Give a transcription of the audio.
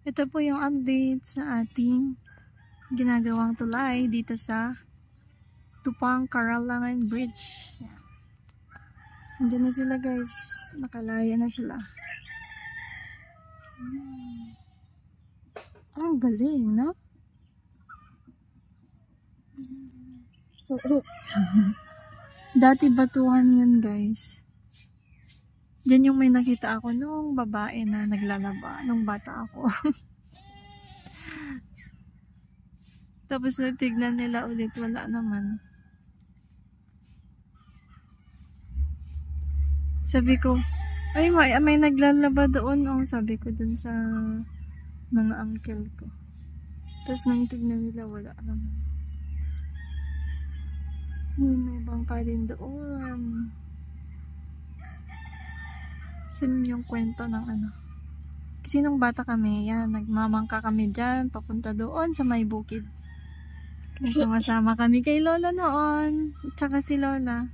Ito po yung update sa ating ginagawang tulay dito sa Tupang Karalangan Bridge. Andiyan na sila guys. Nakalaya na sila. Ang galing, no? Dati batuhan yun guys. Diyan yung may nakita ako nung babae na naglalaba nung bata ako. Tapos natignan nila ulit, wala naman. Sabi ko, ay may naglalaba doon. Oh, sabi ko dun sa mga uncle ko. Tapos nang tignan nila, wala naman. May bangka din doon. Sino yung kwento ng ano? Kasi nung bata kami, yan, nagmamangka kami dyan, papunta doon sa may bukid. Sama-sama kami kay Lola noon, at saka si Lola.